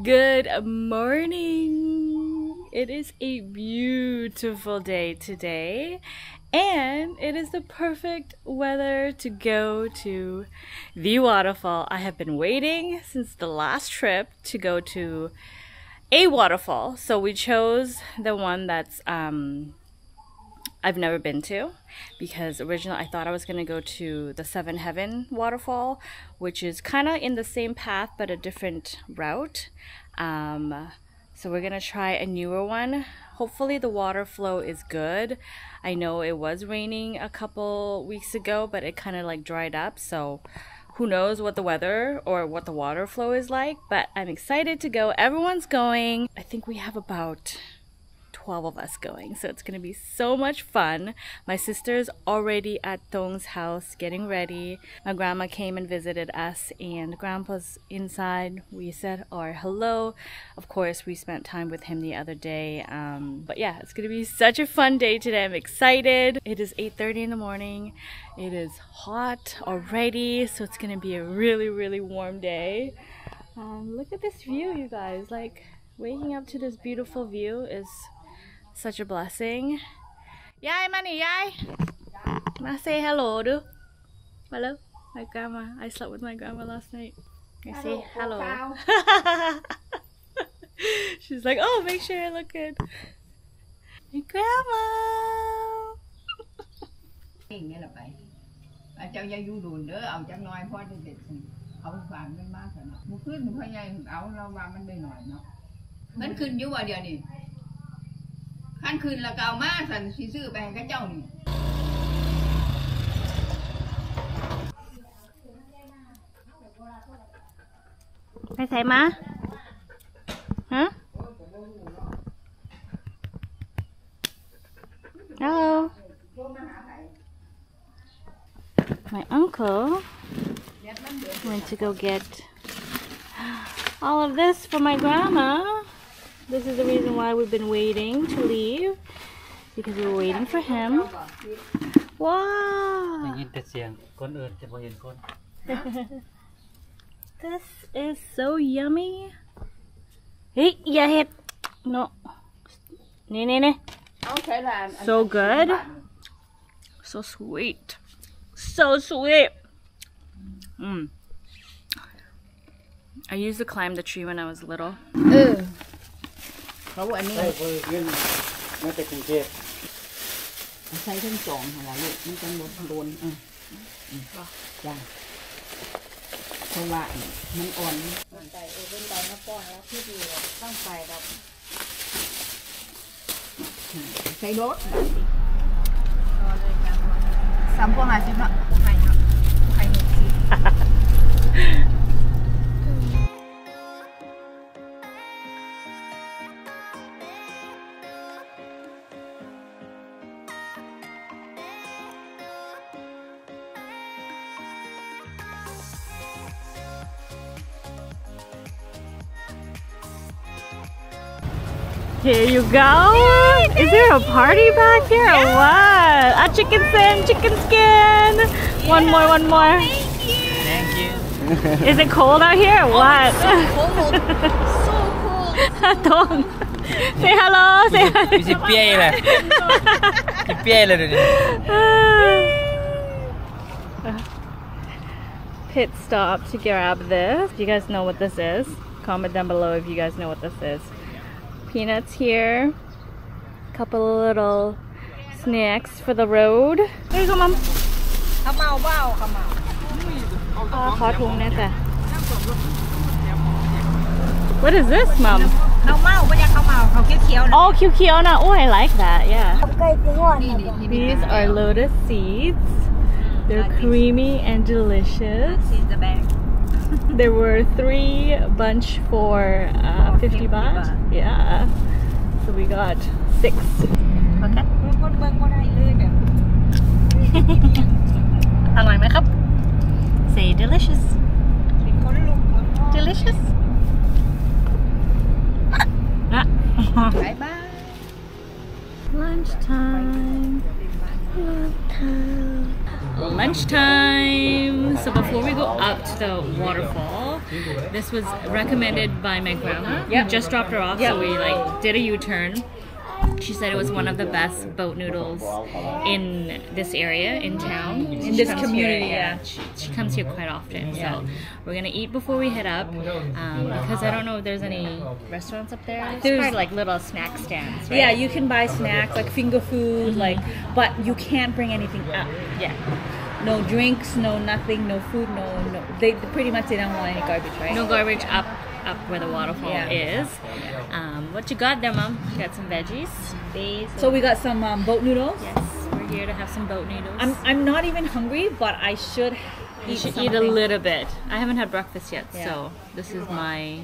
Good morning! It is a beautiful day today, and it is the perfect weather to go to the waterfall. I have been waiting since the last trip to go to a waterfall, so we chose the one that's I've never been to, because originally I thought I was gonna go to the Seven Heaven waterfall, which is kind of in the same path but a different route. So we're gonna try a newer one. Hopefully the water flow is good. I know it was raining a couple weeks ago, but it kind of like dried up, so who knows what the weather or what the water flow is like, but I'm excited to go. Everyone's going. I think we have about 12 of us going, so it's gonna be so much fun. My sister's already at Thong's house getting ready. My grandma came and visited us, and grandpa's inside. We said our hello. Of course, we spent time with him the other day, but yeah, it's gonna be such a fun day today. I'm excited. It is 8:30 in the morning. It is hot already, so it's gonna be a really warm day. Look at this view, you guys. Like, waking up to this beautiful view is such a blessing. Yai, money, yai. Ma say hello, do. Hello, my grandma. I slept with my grandma last night. I say hello. She's like, oh, make sure I look good. My grandma. เจ้าอย่าอยู่ดูนเด้อเอาจักหน่อยพอจะเด็ดเอาฝากเงินมาเถอะเนาะมื้อคืนพ่อใหญ่เอาเราว่ามันได้หน่อยเนาะมันขึ้นอยู่ว่าเดี๋ยวนี้ขั้นคืนแล้วก็เอามาสั่นสิซื้อไปให้กับเจ้านี่ไปใส่มาฮะ Hello. My uncle went to go get all of this for my grandma. This is the reason why we've been waiting to leave, because we were waiting for him. Wow! This is so yummy. Hey, yeah, hit. No. So good. So sweet. So sweet. I used to climb the tree when I was little. เขาอันนี้ใช่เพื่อนมาจากกรุงเทพใช้ทั้งสองอะไรลูกมันจะโดนจ้าเพราะว่ามันอ่อนใส่เป็นใบมะป้อนแล้วที่ดีต้องใส่แบบใส่รถ3.50เนาะไข่เนาะไข่Here you go! Is there a party back here or what? A chicken skin! Yeah. One more. Thank you. Is it cold out here or what? So cold. So cold. Don't. Say hello. Say hello. Pit stop to grab this. Do you guys know what this is? Comment down below if you guys know what this is. Peanuts here, couple of little snacks for the road. There you go, Mom. What is this, Mom? Oh, Kiona. Oh, I like that, yeah. These are lotus seeds. They're creamy and delicious. There were 3 bunch for 50 baht. Yeah. So we got 6. Okay. อร่อยไหมครับ Say delicious. Delicious. Bye bye. Lunchtime. lunchtime. So before we go up to the waterfall, this was recommended by my grandma. Yep. We just dropped her off, so we like did a U-turn. She said it was one of the best boat noodles in this area, in town. In this community, yeah. She comes here quite often, so we're gonna eat before we head up, because I don't know if there's any restaurants up there. There's probably like little snack stands, right? Yeah, you can buy snacks, like finger food, like, but you can't bring anything up. Yeah. No drinks, no nothing, no food, no. They pretty much, they don't want any garbage, right? No garbage up where the waterfall is. What you got there, Mom? You got some veggies. So we got some boat noodles. Yes, we're here to have some boat noodles. I'm not even hungry, but I should You should eat a little bit. I haven't had breakfast yet, so this is my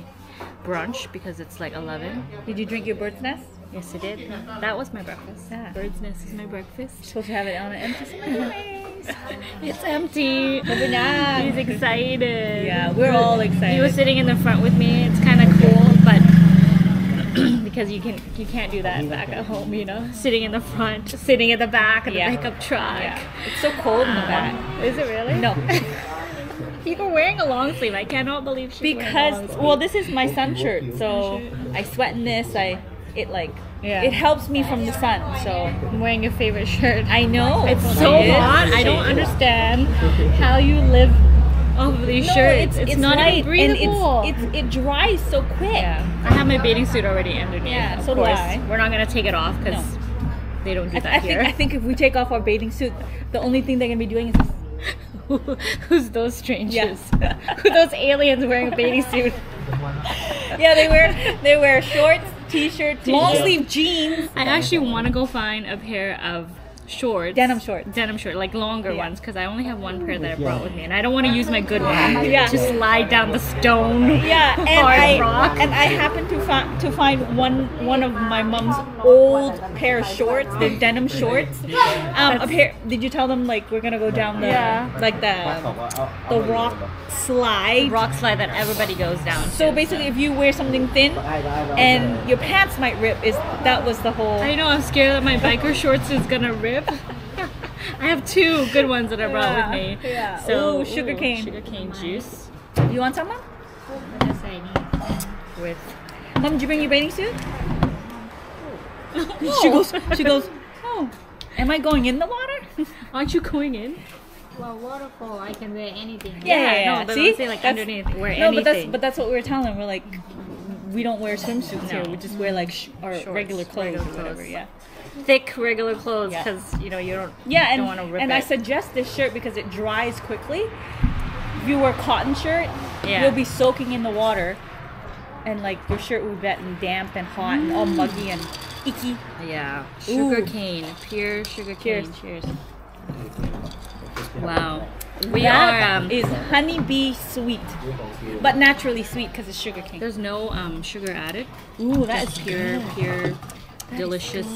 brunch because it's like 11. Did you drink your bird's nest? Yes, I did. That was my breakfast. Yeah. Bird's nest is my breakfast. Supposed to have it on an empty stomach. It's empty. He's excited. Yeah, we're all excited. He was sitting in the front with me. It's kind of cool, but because you can't do that back at home, you know, sitting in the front, sitting in the back of the pickup truck. Yeah. It's so cold in the back. Is it really? No. You were wearing a long sleeve. I cannot believe she's wearing a long sleeve. Well, this is my sun shirt, so I sweat in this. It helps me from the sun. So I'm wearing your favorite shirt. I know it's so hot. I don't understand how you live off of these shirts. It's not even breathable. And it dries so quick. Yeah. I have my bathing suit already underneath. Yeah, so do I. We're not gonna take it off because they don't do that here. I think if we take off our bathing suit, the only thing they're gonna be doing is. Who's those strangers? Who those aliens wearing a bathing suit? Yeah, they wear shorts, t-shirts, long sleeve jeans. I actually want to go find a pair of shorts, denim shorts, like longer ones, because I only have one pair that I brought with me, and I don't want to use my good one to slide down the stone. Yeah, and I happened to find one of my mom's old pair of shorts, the denim shorts. A pair. Did you tell them like we're gonna go down the the rock slide? The rock slide that everybody goes down. So basically, if you wear something thin and your pants might rip, that was the whole. I know. I'm scared that my biker shorts is gonna rip. I have two good ones that I brought with me. Yeah. So sugarcane juice. You want some, Mom? Yes, I need. With. Mom, did you bring your bathing suit? She goes. Oh, am I going in the water? Aren't you going in? Well, waterfall, I can wear anything. Yeah. No, but see, let's say like underneath, wear anything. But that's what we were telling them. We're like, we don't wear swimsuits here. We just wear like our regular clothes or whatever. Yeah. Thick regular clothes because you don't don't want to rip and it. I suggest this shirt because it dries quickly. If you wear a cotton shirt, you'll be soaking in the water, and like your shirt will get damp and hot and all muggy and icky. Yeah, sugarcane, pure sugarcane. Cheers. Wow, that is honeybee sweet, but naturally sweet because it's sugarcane. There's no sugar added. Ooh, that is pure. Delicious.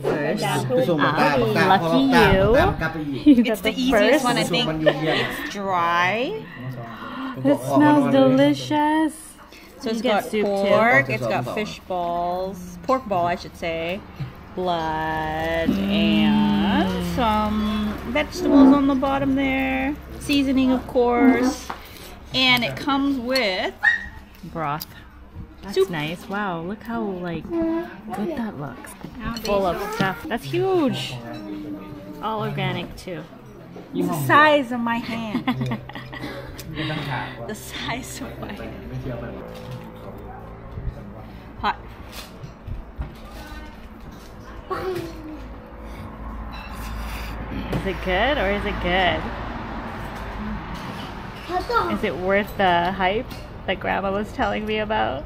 First, lucky you. It's the easiest one, I think. It's dry. It smells delicious. So it's got pork, it's got fish balls, pork ball I should say, blood, and some vegetables on the bottom there, seasoning of course, and it comes with broth. That's soup. Nice. Wow, look how like good that looks. Full of stuff. That's huge. All organic too. It's the size of my hand. The size of my hand. Hot. Is it good or is it good? Is it worth the hype that Grandma was telling me about?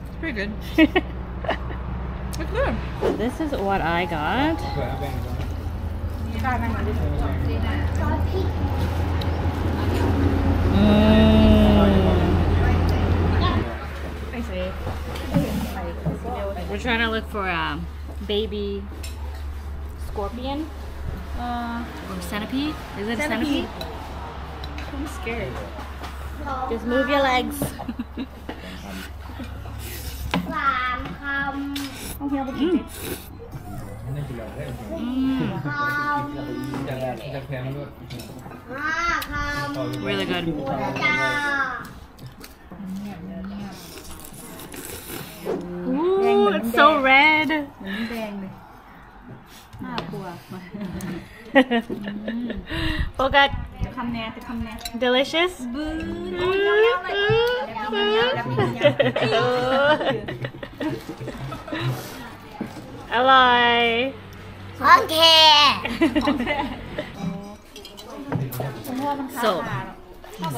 It's pretty good. It's good. So this is what I got. We're trying to look for a baby scorpion or centipede. Is it a centipede? I'm scared. Just move your legs. Really good. Ooh, it's so red. Focus. Delicious. Alright. So,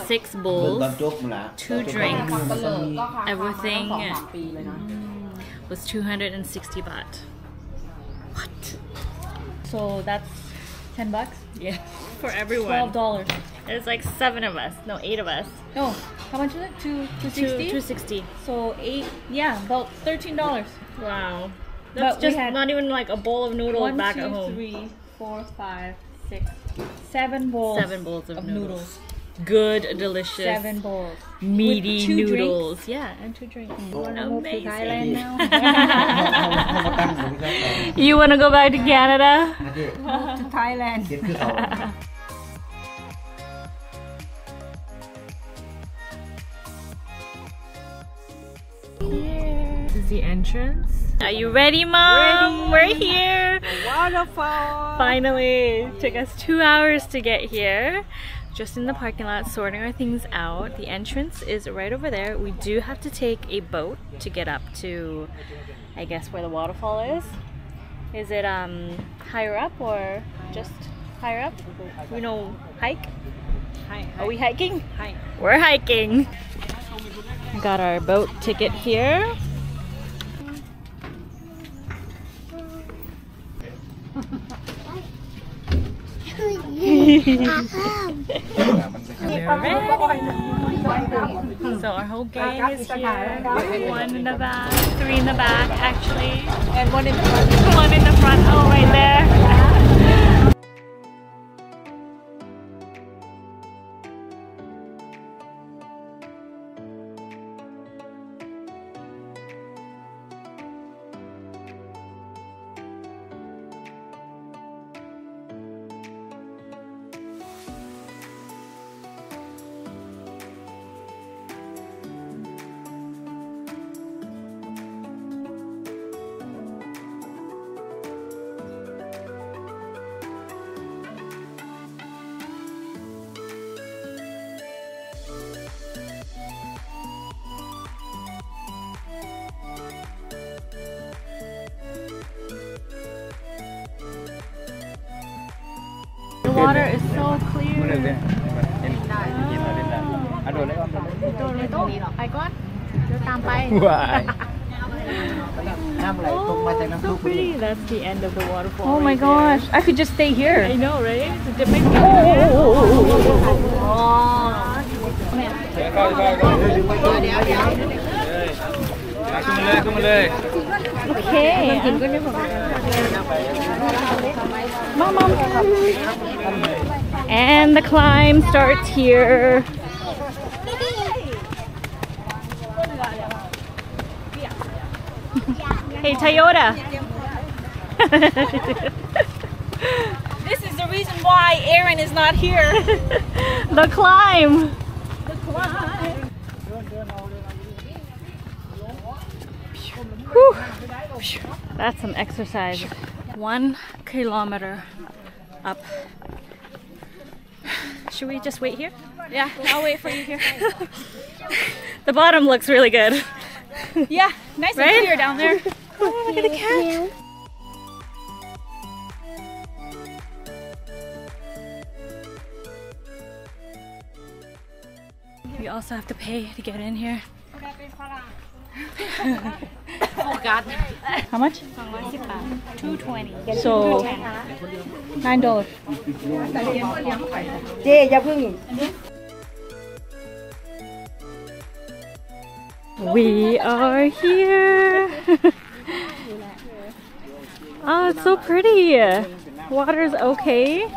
6 bowls, 2 drinks, everything was 260 baht. What? So that's $10? Yeah, for everyone. $12. There's like 7 of us. No, 8 of us. No, how much is it? 260? 260. So 8, yeah, about $13. Wow. That's just not even like a bowl of noodles back at home. 3, 4, 5, 6, 7 bowls. 7 bowls of noodles. Good, delicious. 7 bowls. Meaty With 2 noodles. Drinks? Yeah, and 2 drinks. Wanna move to Thailand now? You wanna go back to Canada? Move to Thailand. This is the entrance. Are you ready, Mom? Ready. We're here. Waterfall. Finally. Took us 2 hours to get here. Just in the parking lot, sorting our things out. The entrance is right over there. We do have to take a boat to get up to, I guess, where the waterfall is. Is it higher up or just higher up? We know hike? Are we hiking? Hike. We're hiking. Got our boat ticket here. So our whole gang is here. 1 in the back, 3 in the back actually. And 1 in the front. 1 in the front, oh right there. The water is so clear. Oh, so pretty. That's the end of the waterfall. Oh my gosh, I could just stay here. I know, right? Okay. Mom. And the climb starts here. Hey, Toyota. This is the reason why Aaron is not here. The climb. Whew. That's some exercise. 1 kilometer up. Should we just wait here? Yeah, I'll wait for you here. The bottom looks really good. Yeah, nice and clear down there. Oh, look at the cat. We also have to pay to get in here. Oh God. How much? 220. So $9. We are here. Oh, it's so pretty. Water's okay.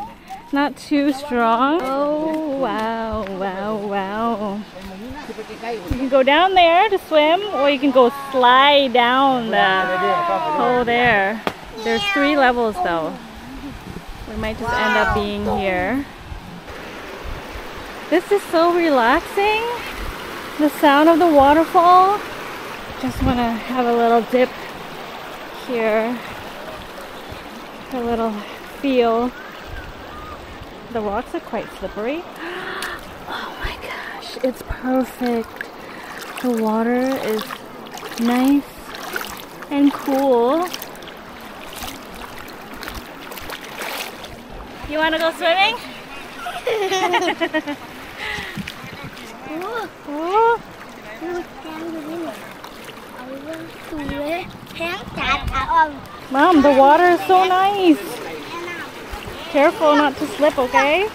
Not too strong. Oh, wow, wow, wow. You can go down there to swim, or you can go slide down the hole there. There's 3 levels though. We might just end up being here. This is so relaxing. The sound of the waterfall. Just want to have a little dip here. A little feel. The rocks are quite slippery. Oh my gosh, it's perfect. The water is nice and cool. You want to go swimming? Mom, the water is so nice. Careful not to slip, okay?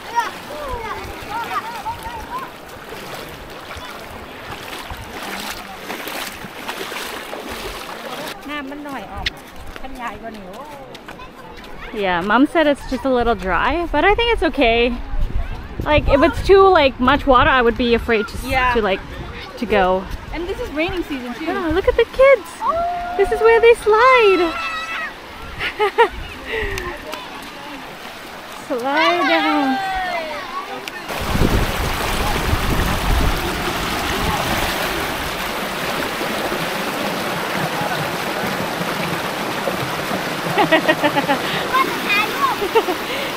Yeah, Mom said it's just a little dry, but I think it's okay. Like if it's too like much water, I would be afraid to go. And this is raining season too. Yeah, look at the kids. This is where they slide. Slide down.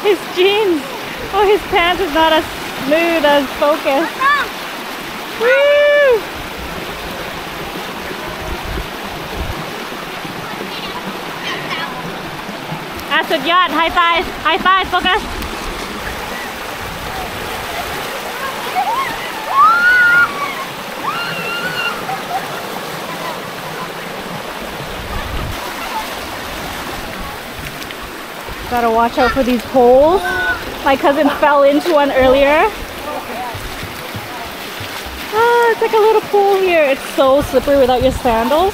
His jeans. Oh, his pants is not as smooth as focused. Woo! That's a yacht. High five. High five, focus. Gotta watch out for these holes. My cousin fell into one earlier. Ah, it's like a little pool here. It's so slippery without your sandals.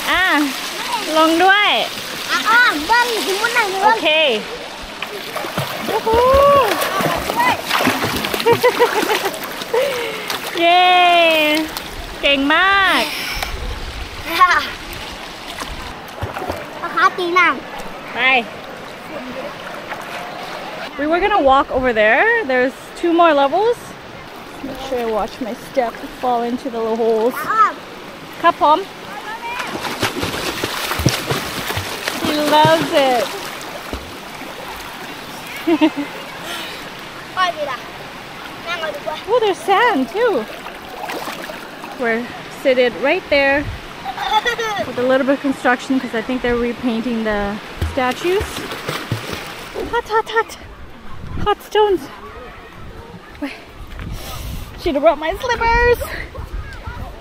Ah, ลงด้วย Okay. Yay! เก่งมาก Bye. We were gonna walk over there. There's 2 more levels. Make sure I watch my step to fall into the little holes. Cup on. He loves it. Oh, there's sand too. We're seated right there with a little bit of construction because I think they're repainting the statues. Hot, hot, hot. Hot stones. Should have brought my slippers.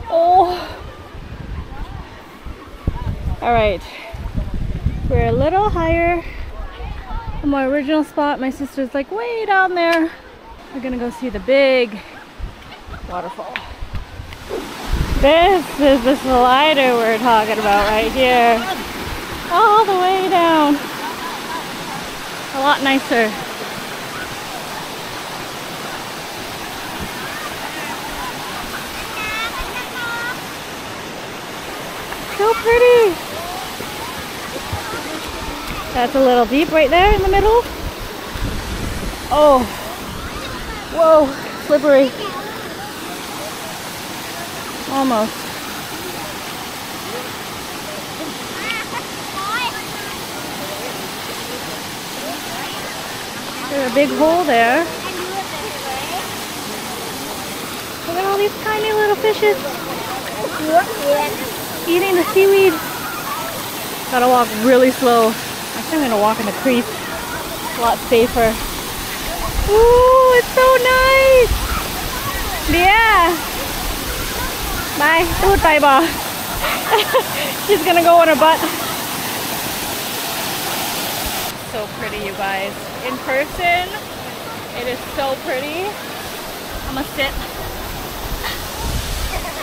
Oh. Alright. We're a little higher than my original spot. My sister's like way down there. We're gonna go see the big waterfall. This is the slider we're talking about right here. All the way down. A lot nicer. So pretty. That's a little deep right there in the middle. Oh. Whoa, slippery. Almost. There's a big hole there. Look at all these tiny little fishes eating the seaweed. Gotta walk really slow. I think I'm gonna walk in the creek. A lot safer. Ooh, it's so nice! Yeah! Bye. Bye, ba. She's gonna go on her butt. So pretty, you guys. In person, it is so pretty. I'm gonna sit.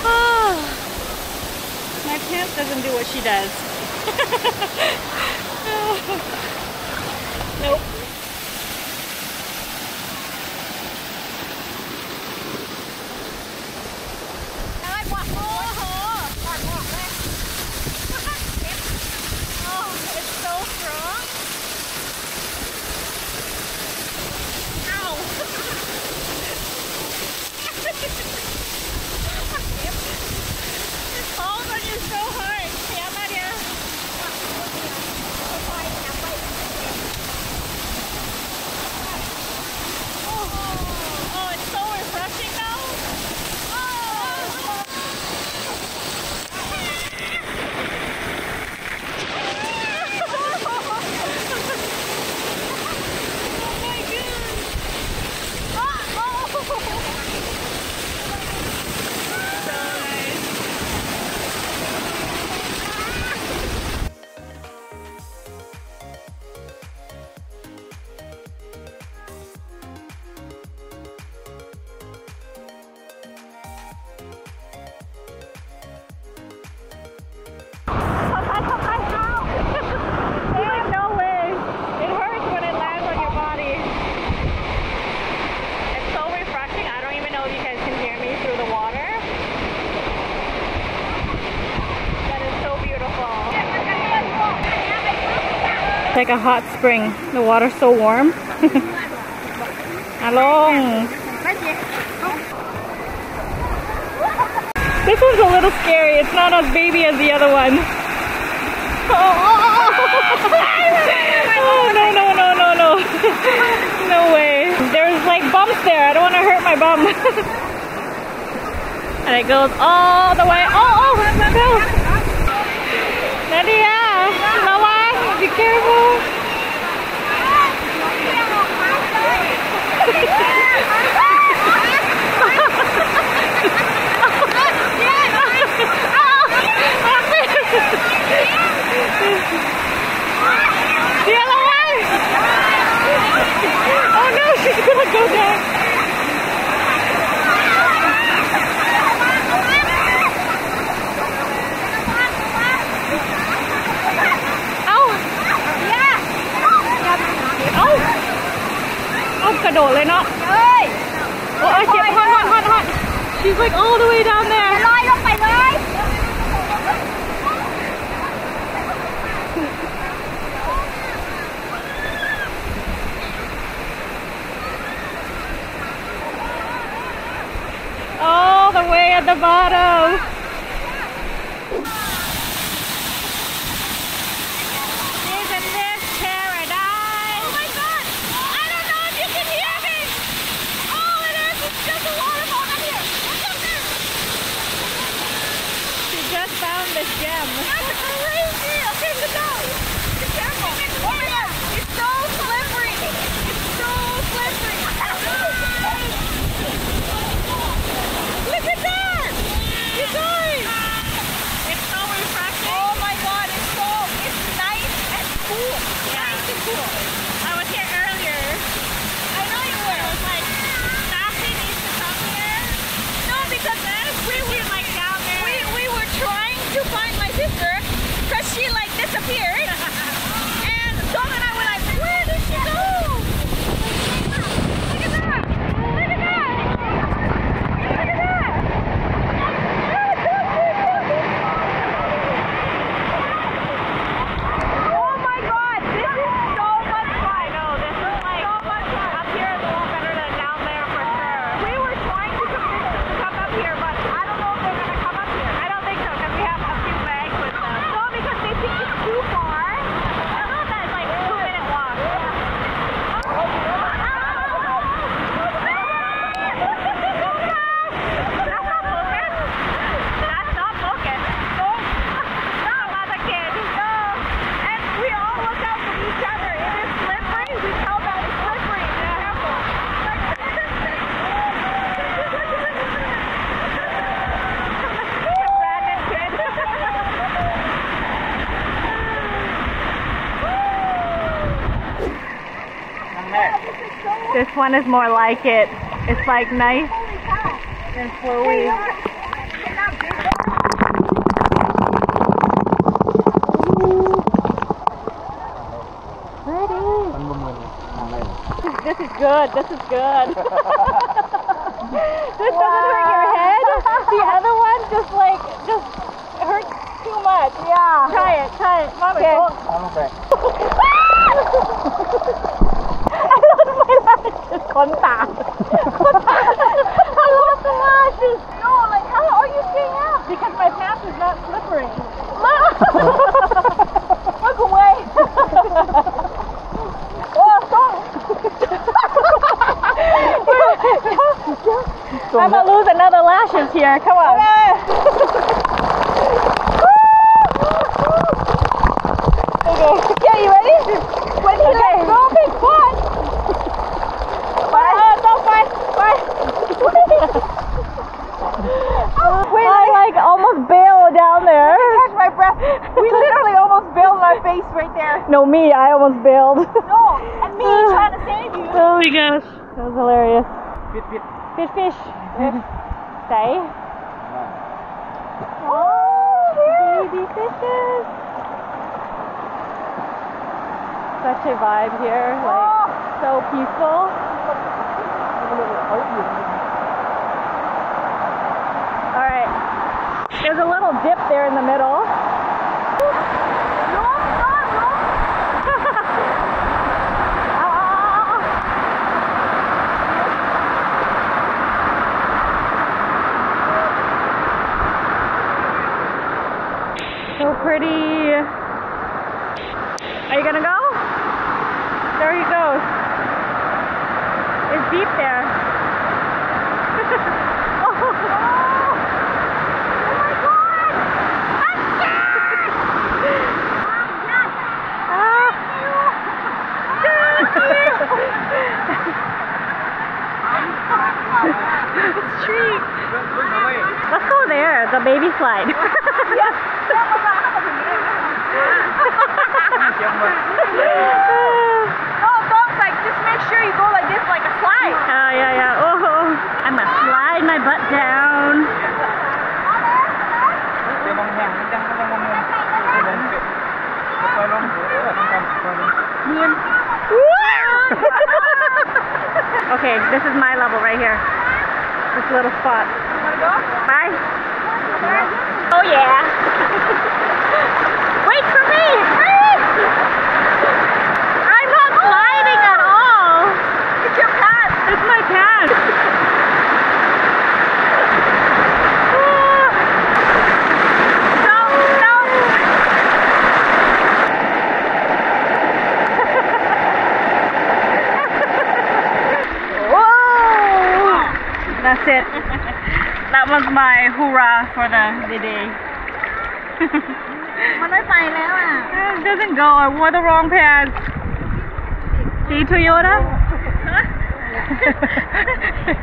Oh, my pants doesn't do what she does. Nope. like a hot spring. The water's so warm. Along. This one's a little scary. It's not as baby as the other one. Oh no, no, no, no, no. No way. There's like bumps there. I don't want to hurt my bum. And it goes all the way. Oh, go. Nadia, Lala, be careful. The other one! Oh no, she's gonna go down. Oh! Yeah! Oh! Oh, กระโดดเลยเนาะ โอ้ยเจ็บ hot. She's like all the way down there. ลอยลงไปเลย All the way at the bottom. Isn't this paradise? Oh my god! I don't know if you can hear me! All it is just a waterfall right here! Look up there! She just found this gem. That's crazy! Okay, so go! Be careful! Oh my god! It's so slippery! It's so slippery! Look at that! You guys! It's so refreshing. Oh my god, it's nice and cool. Yeah. Nice and cool. I was here earlier. I know you were. I was like, Sissi needs to come here. No, because we were like down there. We were trying to find my sister because she like disappeared. And Dong and I were like, where did she go? Look at that! Look at that! Look at that! Oh my god, this is so much fun. I know, this is like so much fun. Up here is a lot better than down there for sure. We were trying to convince them to come up here, but I don't know if they're gonna come up here. I don't think so, because we have a few bags with them. No, because they think it's too far. I know that's like a 2-minute walk. That's not focus. No, not as a kid. No. And we all look out for each other. It is slippery. We tell that it's slippery. Be careful. Abandoned kid. This one is more like it. It's like nice and flowy. This is good. This is good. This doesn't hurt your head. The other one just hurts too much. Yeah. Try it. Okay. I lost my lashes. ขนตา I lost the lashes. No, like how are you staying out? Because my path is not slippery. Look away. Oh, stop. I'm gonna lose another lashes here. Come on. Okay, you ready? When he lets go, big fun. I like almost bailed down there. I catch my breath. We literally almost bailed on our face right there. No, me, I almost bailed. No, and me trying to save you. Oh my gosh, that was hilarious. Fish. Say. Oh, baby fishes. Such a vibe here, like so peaceful. Alright, there's a little dip there in the middle. Are you gonna go? There he goes. It's deep there. Oh my god! I'm scared! It's tree. Let's go there, the baby slide. Oh, don't like, just make sure you go like this, like a slide. Oh, yeah, yeah. Oh, I'm gonna slide my butt down. Okay, this is my level right here. This little spot. Wanna go? Bye. Oh yeah. Wait for me! I'm not sliding at all. It's your pants. It's my pants. That's it. That was my hoorah for the day. It doesn't go. I wore the wrong pants. See, Toyota?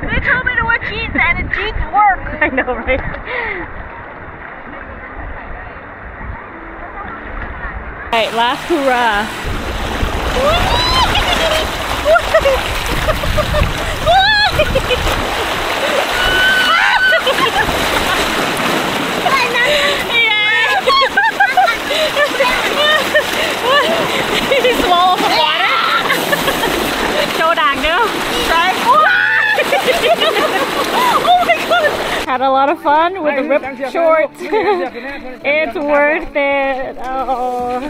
They told me to wear jeans and the jeans work. I know, right? Alright, last hoorah. Did you swallow some water? Show down, girl. Oh my god! Had a lot of fun with the ripped shorts. It's worth it. Oh.